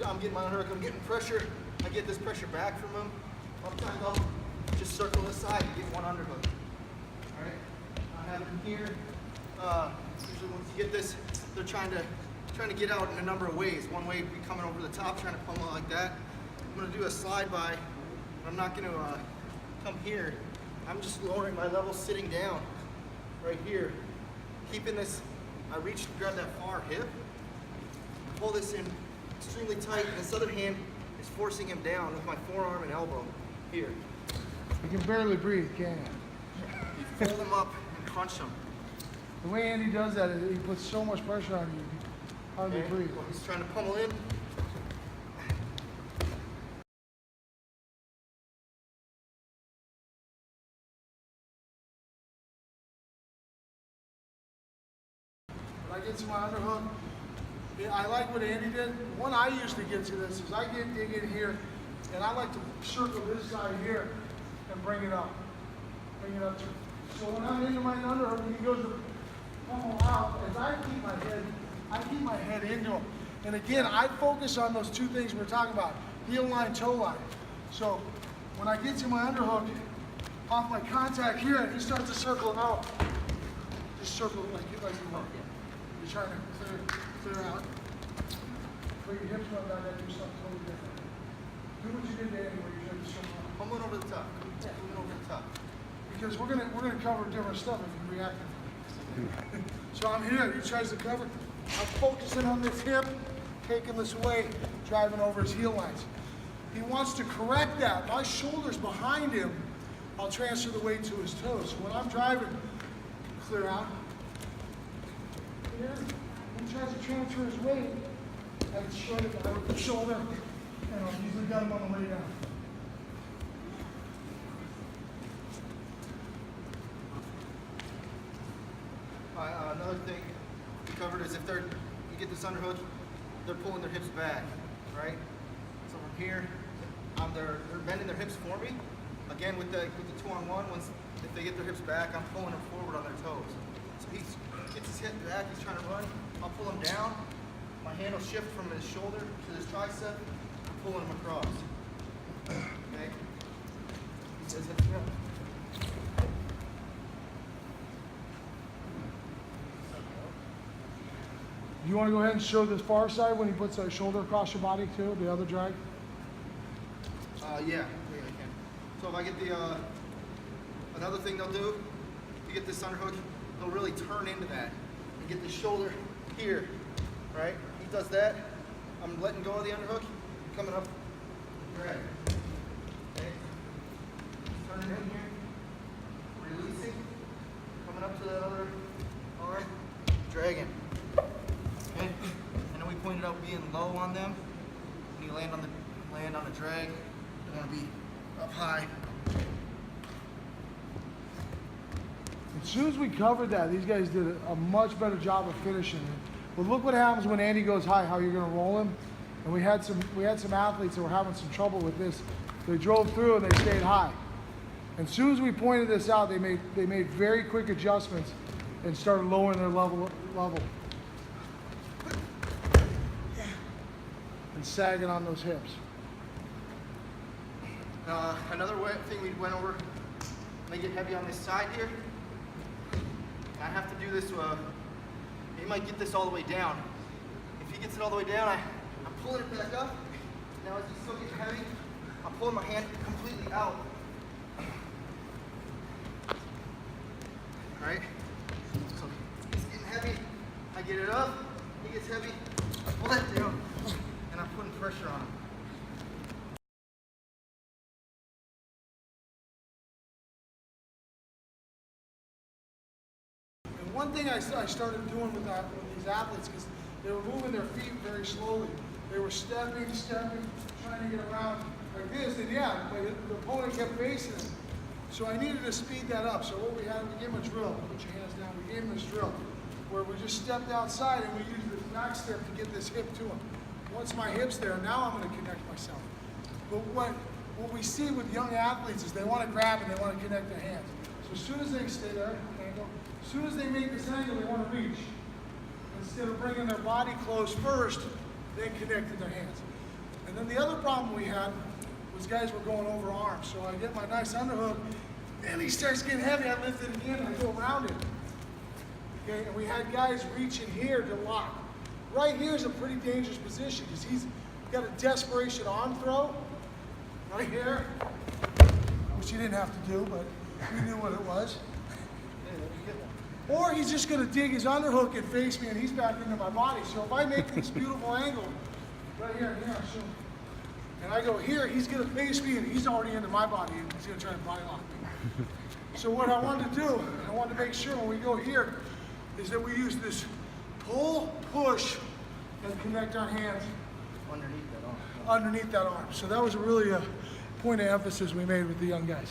I'm getting my underhook, I'm getting pressure. I get this pressure back from him. Sometimes I'll just circle this side and get one underhook. All right, I have him here. Usually once you get this, they're trying to get out in a number of ways. One way would be coming over the top, trying to pummel like that. I'm gonna do a slide by, but I'm not gonna come here. I'm just lowering my level, sitting down right here, keeping this. I reach to grab that far hip, pull this in extremely tight, and this other hand is forcing him down with my forearm and elbow here. You can barely breathe, can't You fold him up and crunch him. The way Andy does that, he puts so much pressure on you, you hardly breathe. Well, he's trying to pummel in. When I get to my underhook, I like what Andy did. One I usually get to this is I dig in here, and I like to circle this side here and bring it up. Bring it up to. So when I'm into my underhook and he goes to pummel out, as I keep my head into him. And again, I focus on those two things we're talking about, heel line, toe line. So when I get to my underhook, off my contact here, and he starts to circle out, just circle it like you want. You're trying to clear out. Put your hips up down there, do something totally different. Do what you did there where you tried to circle out. Pummel over the top. Yeah. Pummel over the top. Because we're gonna cover different stuff if you react. So I'm here, he tries to cover. I'm focusing on this hip, taking this away, driving over his heel lines. He wants to correct that. My shoulder's behind him. I'll transfer the weight to his toes. So when I'm driving, clear out. Here, he tries to transfer his weight. I can short it down with the shoulder, and I'll usually got him on the way down. Another thing we covered is if you get this underhook, they're pulling their hips back, right? So from here, they're bending their hips for me. Again, with the 2-on-1, if they get their hips back, I'm pulling them forward on their toes. So he gets his hip back, he's trying to run. I'll pull him down. My hand will shift from his shoulder to his tricep, pulling him across. Okay? He says hips down. You want to go ahead and show this far side when he puts a shoulder across your body too, the other drag? Yeah, I can. So if I get another thing they'll do, you get this underhook, they'll really turn into that and get the shoulder here, right? He does that, I'm letting go of the underhook, coming up, drag. Okay? Turning in here, releasing, coming up to that other arm, dragging. Okay? And then we pointed out being low on them. When you land on the drag, you want to be up high. As soon as we covered that, these guys did a much better job of finishing it. But look what happens when Andy goes high, how you're going to roll him. And we had some athletes that were having some trouble with this. They drove through and they stayed high. And as soon as we pointed this out, they made very quick adjustments and started lowering their level. And sagging on those hips. Another thing we went over, when they get heavy on this side here, and I have to do this, he might get this all the way down. If he gets it all the way down, I'm pulling it back up. Now as he's still getting heavy, I'm pulling my hand completely out. Alright? So he's getting heavy, I get it up, he gets heavy, I pull that down, and I'm putting pressure on him. And one thing I started doing with these athletes, because they were moving their feet very slowly. They were stepping, trying to get around like this, and yeah, but the opponent kept facing them. So I needed to speed that up. So what we had, we gave them a drill. Put your hands down. We gave them this drill where we just stepped outside and we used this back step to get this hip to him. Once my hip's there, now I'm going to connect myself. But what we see with young athletes is they want to grab and they want to connect their hands. So as soon as they stay there, angle, as soon as they make this angle, they want to reach. Instead of bringing their body close first, then connecting their hands. And then the other problem we had was guys were going over arms. So I get my nice underhook, and he starts getting heavy. I lift it again, and I go around it. Okay, and we had guys reaching here to lock. Right here is a pretty dangerous position because he's got a desperation arm throw right here, which he didn't have to do, but we knew what it was. Or he's just going to dig his underhook and face me, and he's back into my body. So if I make this beautiful angle right here, and I go here, he's going to face me, and he's already into my body, and he's going to try to body lock me. So what I wanted to do, I wanted to make sure when we go here, is that we use this pull, push, and connect our hands Underneath that arm. underneath that arm. So that was really a point of emphasis we made with the young guys.